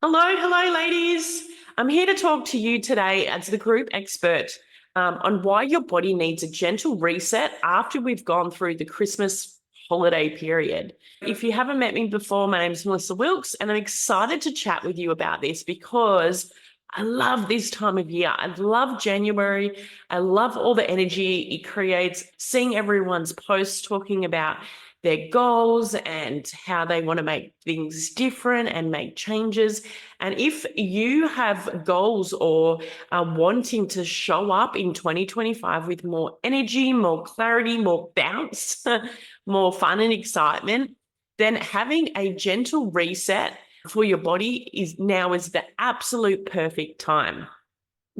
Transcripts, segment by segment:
Hello, ladies. I'm here to talk to you today as the group expert on why your body needs a gentle reset after we've gone through the Christmas holiday period. If you haven't met me before, my name is Melissa Wilkes, and I'm excited to chat with you about this because I love this time of year. I love January. I love all the energy it creates, seeing everyone's posts talking about their goals and how they want to make things different and make changes. And if you have goals or are wanting to show up in 2025 with more energy, more clarity, more bounce, more fun and excitement, then having a gentle reset for your body is the absolute perfect time,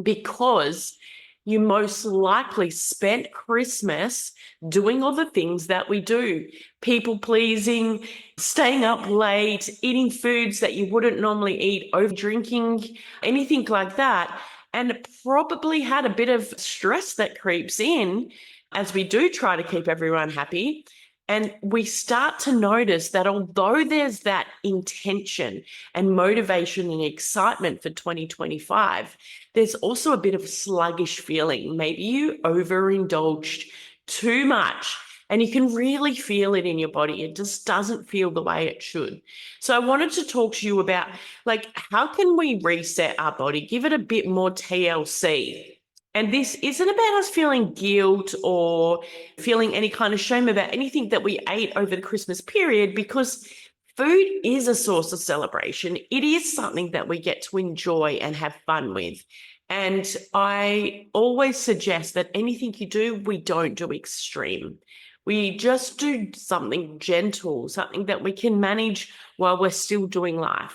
because you most likely spent Christmas doing all the things that we do, people pleasing, staying up late, eating foods that you wouldn't normally eat, over drinking, anything like that, and probably had a bit of stress that creeps in as we do try to keep everyone happy. And we start to notice that although there's that intention and motivation and excitement for 2025, there's also a bit of sluggish feeling. Maybe you overindulged too much and you can really feel it in your body. It just doesn't feel the way it should. So I wanted to talk to you about, how can we reset our body, give it a bit more TLC? And this isn't about us feeling guilt or feeling any kind of shame about anything that we ate over the Christmas period, because food is a source of celebration. It is something that we get to enjoy and have fun with. And I always suggest that anything you do, we don't do extreme. We just do something gentle, something that we can manage while we're still doing life.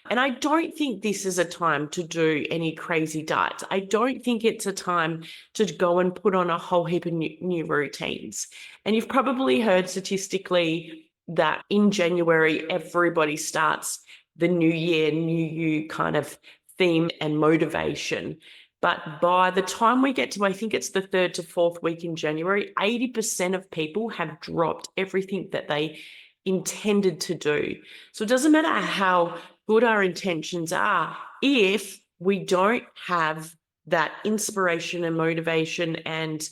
And I don't think this is a time to do any crazy diets. I don't think it's a time to go and put on a whole heap of new routines. And you've probably heard statistically that in January, everybody starts the new year, new you kind of theme and motivation. But by the time we get to, I think it's the 3rd to 4th week in January, 80% of people have dropped everything that they intended to do. So it doesn't matter how good our intentions are if we don't have that inspiration and motivation and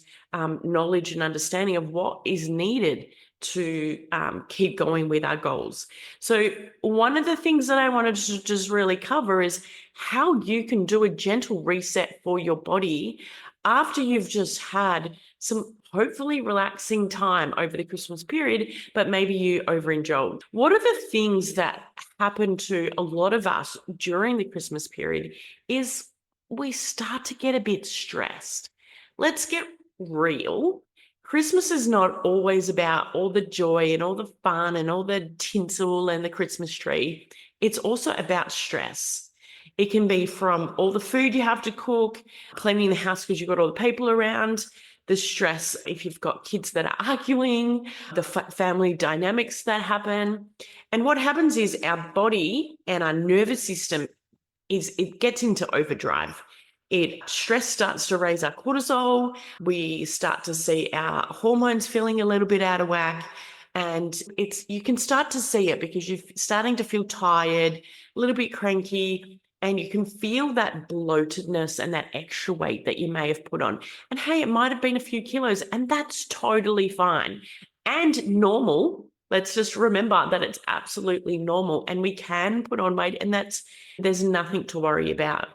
knowledge and understanding of what is needed to keep going with our goals. So one of the things that I wanted to just really cover is how you can do a gentle reset for your body after you've just had some hopefully relaxing time over the Christmas period, but maybe you overindulged. What are the things that happen to a lot of us during the Christmas period is we start to get a bit stressed. Let's get real. Christmas is not always about all the joy and all the fun and all the tinsel and the Christmas tree. It's also about stress. It can be from all the food you have to cook, cleaning the house because you've got all the people around, the stress if you've got kids that are arguing, the family dynamics that happen. And what happens is our body and our nervous system it gets into overdrive. Stress starts to raise our cortisol. We start to see our hormones feeling a little bit out of whack. And you can start to see it because you're starting to feel tired, a little bit cranky, and you can feel that bloatedness and that extra weight that you may have put on. And hey, it might have been a few kilos, and that's totally fine and normal. Let's just remember that it's absolutely normal, and we can put on weight, and there's nothing to worry about.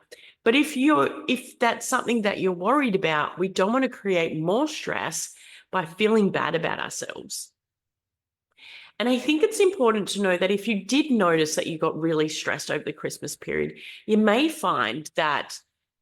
But if that's something that you're worried about, we don't want to create more stress by feeling bad about ourselves. And I think it's important to know that if you did notice that you got really stressed over the Christmas period, you may find that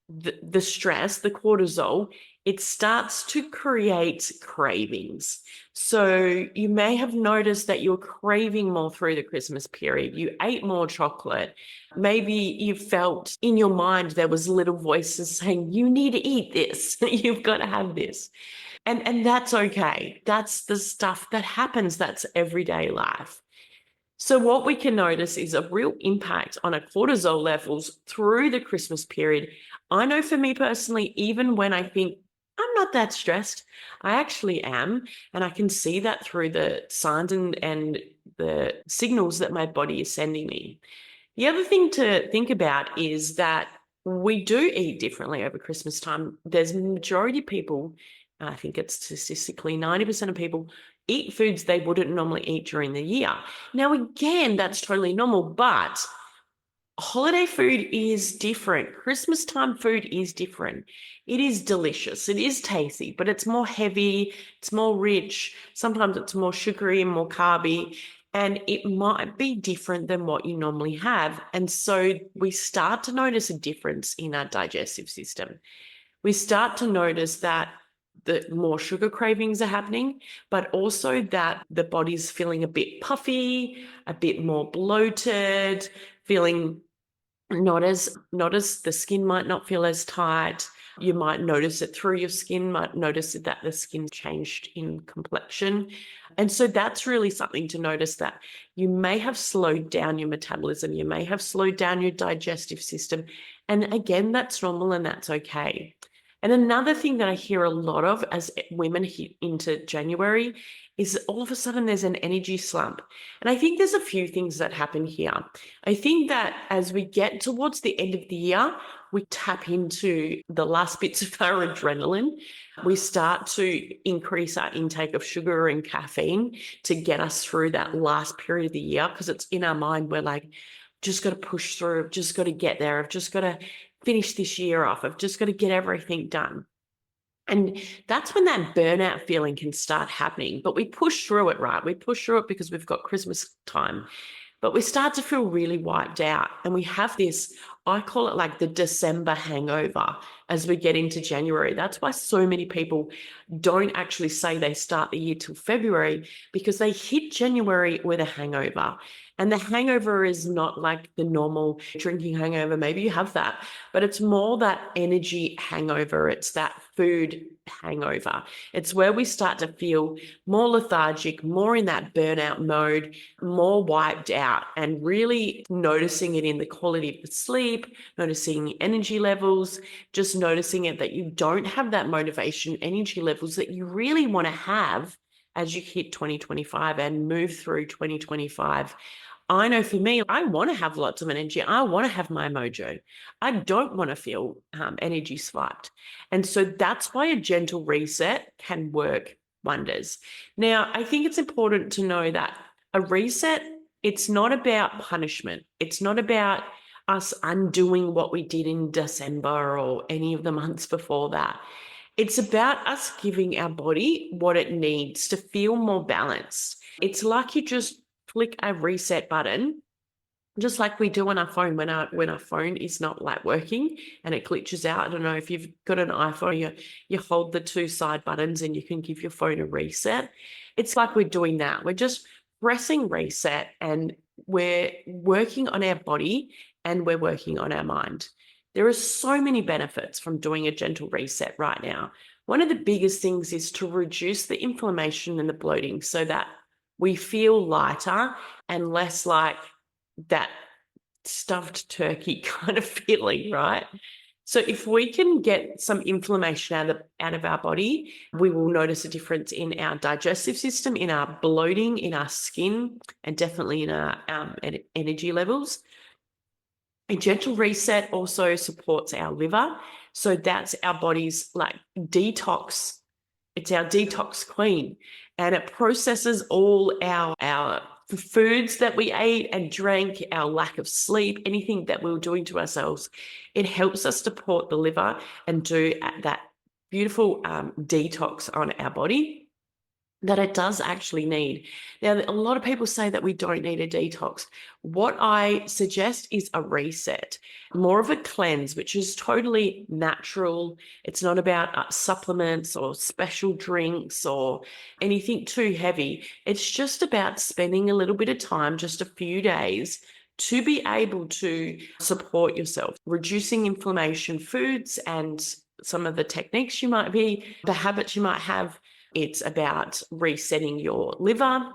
the stress, the cortisol, it starts to create cravings. So you may have noticed that you're craving more through the Christmas period. You ate more chocolate. Maybe you felt in your mind there was little voices saying, you need to eat this. You've got to have this. And that's okay. That's the stuff that happens. That's everyday life. So what we can notice is a real impact on our cortisol levels through the Christmas period. I know for me personally, even when I think I'm not that stressed, I actually am. And I can see that through the signs and the signals that my body is sending me. The other thing to think about is that we do eat differently over Christmas time. There's a majority of people, I think it's statistically 90% of people eat foods they wouldn't normally eat during the year. Now, again, that's totally normal, but holiday food is different. Christmas time food is different. It is delicious. It is tasty, but it's more heavy. It's more rich. Sometimes it's more sugary and more carby, and it might be different than what you normally have. And so we start to notice a difference in our digestive system. We start to notice that the more sugar cravings are happening, but also that the body's feeling a bit puffy, a bit more bloated, feeling not as the skin might not feel as tight. You might notice it through your skin, might notice that the skin changed in complexion. And so that's really something to notice, that you may have slowed down your metabolism, you may have slowed down your digestive system. And again, that's normal and that's okay. And another thing that I hear a lot of as women hit into January is all of a sudden there's an energy slump. And I think there's a few things that happen here. I think that as we get towards the end of the year, we tap into the last bits of our adrenaline. We start to increase our intake of sugar and caffeine to get us through that last period of the year, because it's in our mind, we're like, just got to push through, I've just got to get there, I've just got to finish this year off, I've just got to get everything done. And that's when that burnout feeling can start happening. But we push through it, right? We push through it because we've got Christmas time. But we start to feel really wiped out. And we have this, I call it like the December hangover as we get into January. That's why so many people don't actually say they start the year till February, because they hit January with a hangover. And the hangover is not like the normal drinking hangover. Maybe you have that, but it's more that energy hangover. It's that food hangover. It's where we start to feel more lethargic, more in that burnout mode, more wiped out, and really noticing it in the quality of the sleep, noticing energy levels, just noticing it that you don't have that motivation, energy levels that you really want to have as you hit 2025 and move through 2025. I know for me, I want to have lots of energy. I want to have my mojo. I don't want to feel energy swiped. And so that's why a gentle reset can work wonders. Now, I think it's important to know that a reset, it's not about punishment. It's not about us undoing what we did in December or any of the months before that. It's about us giving our body what it needs to feel more balanced. It's like you just flick a reset button, just like we do on our phone when our phone is not like working and it glitches out. I don't know if you've got an iPhone, you hold the two side buttons and you can give your phone a reset. It's like we're doing that. We're just pressing reset, and we're working on our body and we're working on our mind. There are so many benefits from doing a gentle reset right now. One of the biggest things is to reduce the inflammation and the bloating so that we feel lighter and less like that stuffed turkey kind of feeling, right? So if we can get some inflammation out of our body, we will notice a difference in our digestive system, in our bloating, in our skin, and definitely in our energy levels. A gentle reset also supports our liver. So that's our body's like detox. It's our detox queen, and it processes all our foods that we ate and drank, our lack of sleep, anything that we were doing to ourselves. It helps us support the liver and do that beautiful detox on our body that it does actually need. Now, a lot of people say that we don't need a detox. What I suggest is a reset, more of a cleanse, which is totally natural. It's not about supplements or special drinks or anything too heavy. It's just about spending a little bit of time, just a few days, to be able to support yourself, reducing inflammation, foods, and some of the techniques the habits you might have. It's about resetting your liver.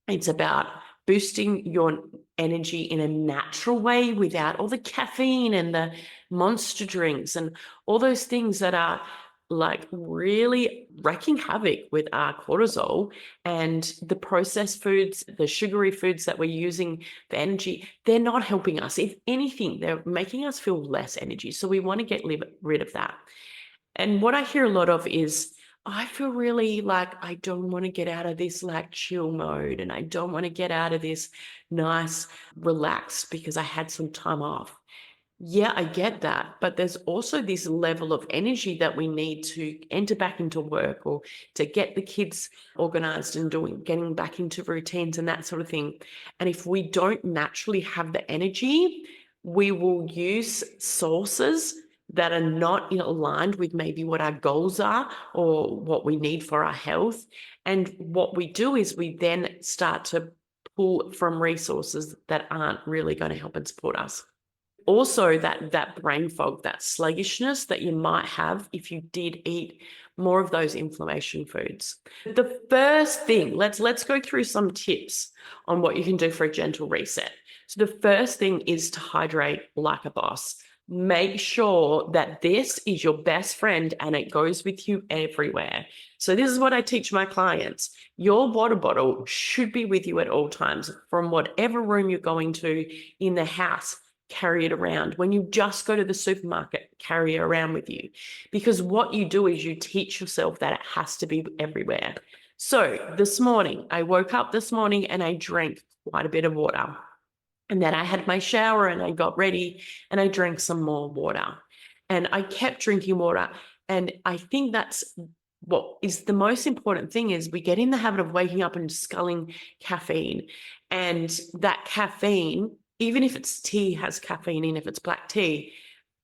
It's about boosting your energy in a natural way without all the caffeine and the monster drinks and all those things that are like really wreaking havoc with our cortisol, and the processed foods, the sugary foods that we're using for energy, they're not helping us. If anything, they're making us feel less energy. So we want to get rid of that. And what I hear a lot of is, I feel really like I don't want to get out of this like chill mode, and I don't want to get out of this nice relaxed because I had some time off. Yeah, I get that. But there's also this level of energy that we need to enter back into work, or to get the kids organized and getting back into routines and that sort of thing. And if we don't naturally have the energy, we will use sources that are not aligned with maybe what our goals are or what we need for our health. And what we do is we then start to pull from resources that aren't really going to help and support us. Also, that brain fog, that sluggishness that you might have if you did eat more of those inflammation foods. The first thing, let's go through some tips on what you can do for a gentle reset. So the first thing is to hydrate like a boss. Make sure that this is your best friend and it goes with you everywhere. So this is what I teach my clients. Your water bottle should be with you at all times, from whatever room you're going to in the house. Carry it around. When you just go to the supermarket, carry it around with you. Because what you do is you teach yourself that it has to be everywhere. So this morning, I woke up this morning and I drank quite a bit of water. And then I had my shower and I got ready and I drank some more water. And I kept drinking water. And I think that's what is the most important thing, is we get in the habit of waking up and sculling caffeine. And that caffeine, even if it's tea, has caffeine in, if it's black tea,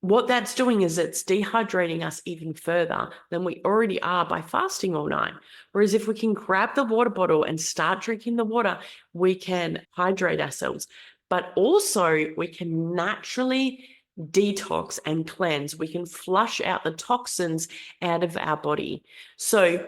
what that's doing is it's dehydrating us even further than we already are by fasting all night. Whereas if we can grab the water bottle and start drinking the water, we can hydrate ourselves. But also we can naturally detox and cleanse. We can flush out the toxins out of our body. So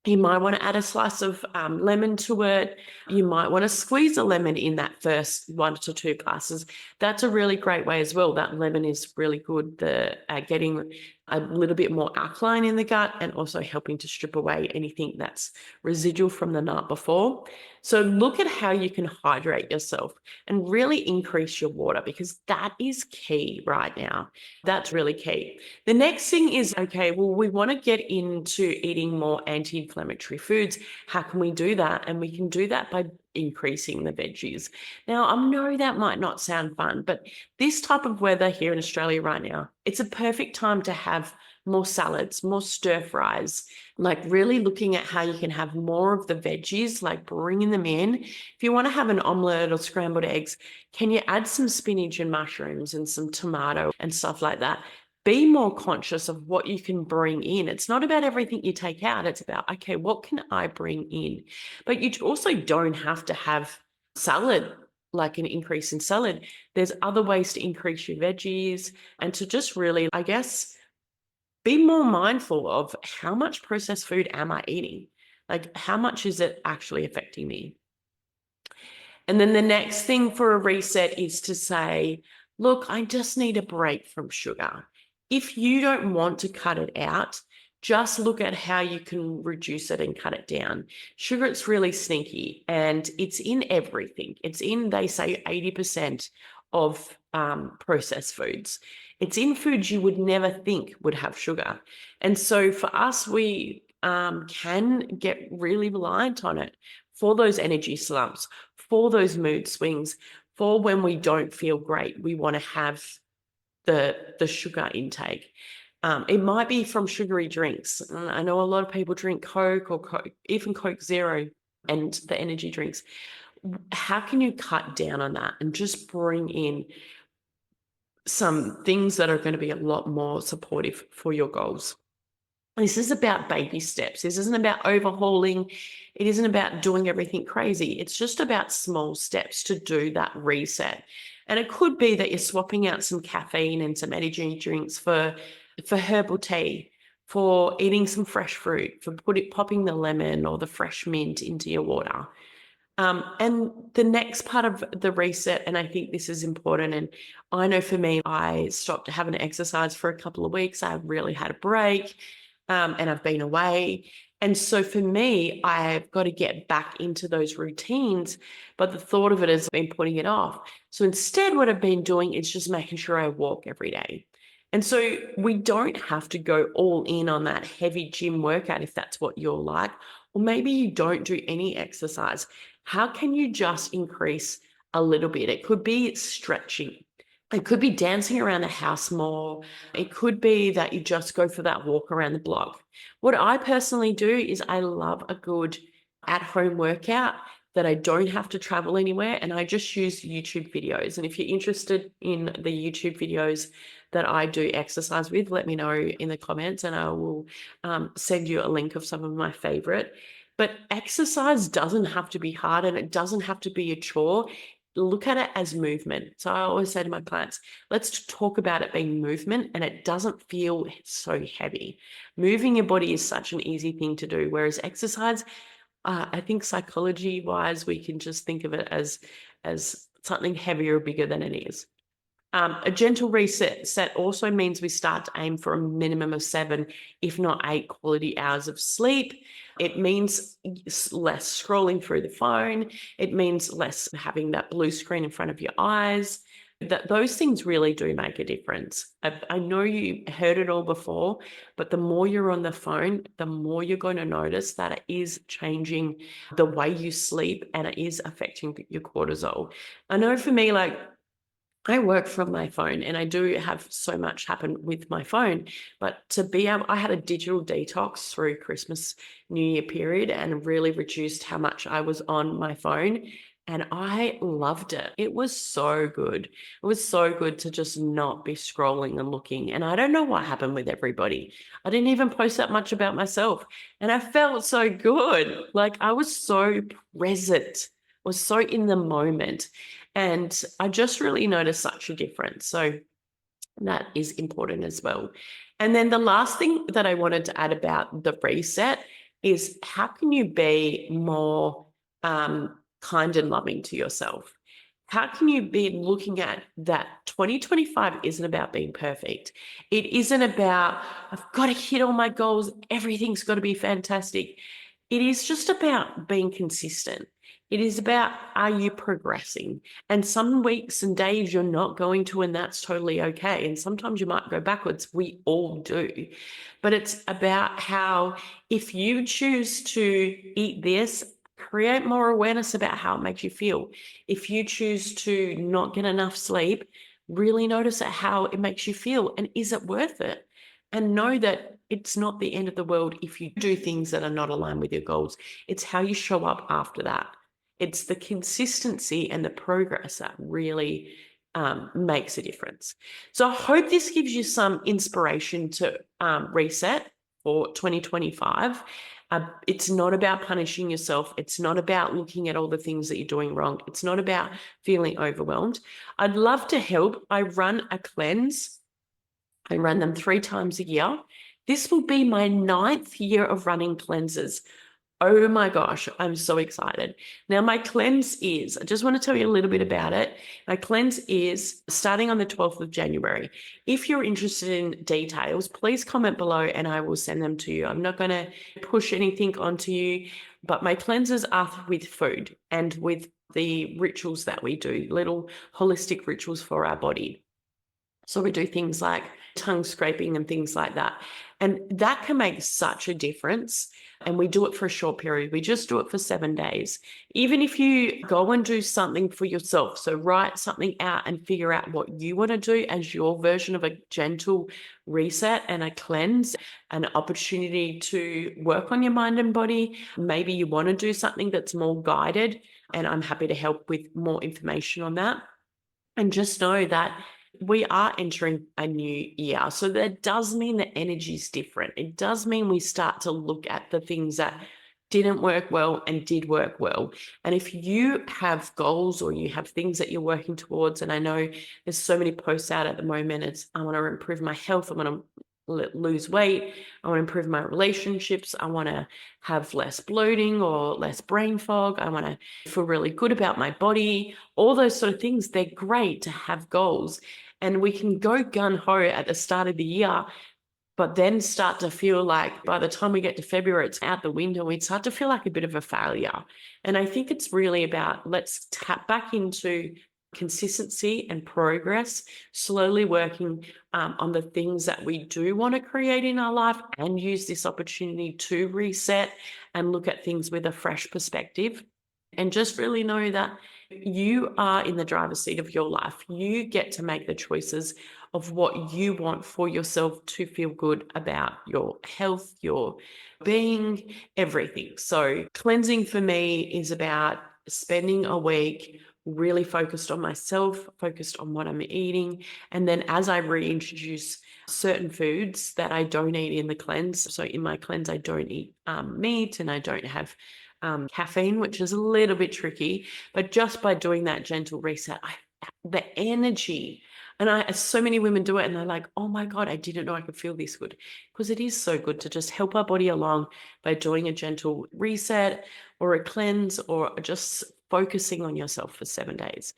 you might want to add a slice of lemon to it. You might want to squeeze a lemon in that first 1 to 2 glasses. That's a really great way as well. That lemon is really good at getting a little bit more alkaline in the gut, and also helping to strip away anything that's residual from the night before. So look at how you can hydrate yourself and really increase your water, because that is key right now. That's really key. The next thing is, okay, well, we want to get into eating more anti-inflammatory foods. How can we do that? And we can do that by increasing the veggies. Now, I know that might not sound fun, but this type of weather here in Australia right now, it's a perfect time to have more salads, more stir fries, like really looking at how you can have more of the veggies, like bringing them in. If you want to have an omelette or scrambled eggs, can you add some spinach and mushrooms and some tomato and stuff like that? Be more conscious of what you can bring in. It's not about everything you take out. It's about, okay, what can I bring in? But you also don't have to have salad, like an increase in salad. There's other ways to increase your veggies, and to just really, I guess, be more mindful of how much processed food am I eating? Like, how much is it actually affecting me? And then the next thing for a reset is to say, look, I just need a break from sugar. If you don't want to cut it out, just look at how you can reduce it and cut it down. Sugar, it's really sneaky, and it's in everything. It's in, they say, 80% of processed foods. It's in foods you would never think would have sugar. And so for us, we can get really reliant on it for those energy slumps, for those mood swings, for when we don't feel great. We want to have the sugar intake. It might be from sugary drinks. I know a lot of people drink Coke or Coke, even Coke Zero and the energy drinks. How can you cut down on that and just bring in some things that are going to be a lot more supportive for your goals? This is about baby steps. This isn't about overhauling. It isn't about doing everything crazy. It's just about small steps to do that reset. And it could be that you're swapping out some caffeine and some energy drinks for herbal tea, for eating some fresh fruit, for popping the lemon or the fresh mint into your water. And the next part of the reset, and I think this is important, and I know for me, I stopped having to exercise for a couple of weeks. I really had a break. and I've been away. And so for me, I've got to get back into those routines, but the thought of it has been putting it off. So instead, what I've been doing is just making sure I walk every day. And so we don't have to go all in on that heavy gym workout if that's what you're like, or maybe you don't do any exercise. How can you just increase a little bit? It could be stretching. It could be dancing around the house more. It could be that you just go for that walk around the block. What I personally do is I love a good at-home workout that I don't have to travel anywhere, and I just use YouTube videos. And if you're interested in the YouTube videos that I do exercise with, let me know in the comments and I will send you a link of some of my favorite. But exercise doesn't have to be hard and it doesn't have to be a chore. Look at it as movement. So I always say to my clients, let's talk about it being movement and it doesn't feel so heavy. Moving your body is such an easy thing to do, whereas exercise, I think psychology wise, we can just think of it as something heavier or bigger than it is. A gentle reset also means we start to aim for a minimum of 7, if not 8 quality hours of sleep. It means less scrolling through the phone. It means less having that blue screen in front of your eyes. Those things really do make a difference. I know you heard it all before, but the more you're on the phone, the more you're going to notice that it is changing the way you sleep and it is affecting your cortisol. I know for me, like, I work from my phone and I do have so much happen with my phone, but to be able, I had a digital detox through Christmas, New Year period and really reduced how much I was on my phone. And I loved it. It was so good. It was so good to just not be scrolling and looking. And I don't know what happened with everybody. I didn't even post that much about myself. And I felt so good. Like I was so present, was so in the moment. And I just really noticed such a difference. So that is important as well. And then the last thing that I wanted to add about the reset is how can you be more kind and loving to yourself? How can you be looking at that 2025 isn't about being perfect. It isn't about, I've got to hit all my goals. Everything's got to be fantastic. It is just about being consistent. It is about, are you progressing? And some weeks and days you're not going to, and that's totally okay. And sometimes you might go backwards. We all do. But it's about how if you choose to eat this, create more awareness about how it makes you feel. If you choose to not get enough sleep, really notice at how it makes you feel. And is it worth it? And know that it's not the end of the world if you do things that are not aligned with your goals. It's how you show up after that. It's the consistency and the progress that really makes a difference. So I hope this gives you some inspiration to reset for 2025. It's not about punishing yourself. It's not about looking at all the things that you're doing wrong. It's not about feeling overwhelmed. I'd love to help. I run a cleanse. I run them 3 times a year. This will be my 9th year of running cleanses. Oh my gosh, I'm so excited. Now, my cleanse is, I just want to tell you a little bit about it. My cleanse is starting on the 12th of January. If you're interested in details, please comment below and I will send them to you. I'm not going to push anything onto you, but my cleanses are with food and with the rituals that we do, little holistic rituals for our body. So we do things like tongue scraping and things like that. And that can make such a difference. And we do it for a short period. We just do it for 7 days. Even if you go and do something for yourself, so write something out and figure out what you want to do as your version of a gentle reset and a cleanse, an opportunity to work on your mind and body. Maybe you want to do something that's more guided, and I'm happy to help with more information on that. And just know that we are entering a new year. So that does mean the energy is different. It does mean we start to look at the things that didn't work well and did work well. And if you have goals or you have things that you're working towards, and I know there's so many posts out at the moment, it's I want to improve my health, I want to lose weight, I want to improve my relationships, I want to have less bloating or less brain fog, I want to feel really good about my body, all those sort of things, they're great to have goals. And we can go gung-ho at the start of the year, but then start to feel like by the time we get to February, it's out the window. We start to feel like a bit of a failure. And I think it's really about, let's tap back into consistency and progress, slowly working on the things that we do want to create in our life, and use this opportunity to reset and look at things with a fresh perspective. And just really know that you are in the driver's seat of your life. You get to make the choices of what you want for yourself to feel good about your health, your being, everything. So cleansing for me is about spending a week really focused on myself, focused on what I'm eating. And then as I reintroduce certain foods that I don't eat in the cleanse. So in my cleanse, I don't eat meat, and I don't have caffeine, which is a little bit tricky. But just by doing that gentle reset, the energy, and so many women do it and they're like, oh my God, I didn't know I could feel this good. Because it is so good to just help our body along by doing a gentle reset or a cleanse, or just focusing on yourself for 7 days.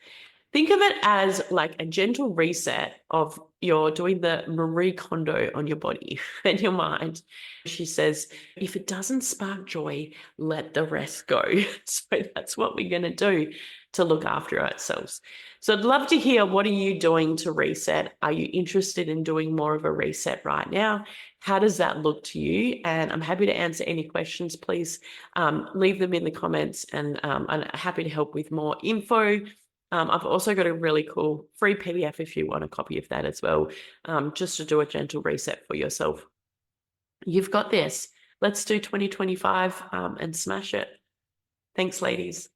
Think of it as like a gentle reset of you're doing the Marie Kondo on your body and your mind. She says, if it doesn't spark joy, let the rest go. So that's what we're going to do to look after ourselves. So I'd love to hear, what are you doing to reset? Are you interested in doing more of a reset right now? How does that look to you? And I'm happy to answer any questions. Please leave them in the comments, and I'm happy to help with more info. I've also got a really cool free PDF if you want a copy of that as well, just to do a gentle reset for yourself. You've got this. Let's do 2025 and smash it. Thanks, ladies.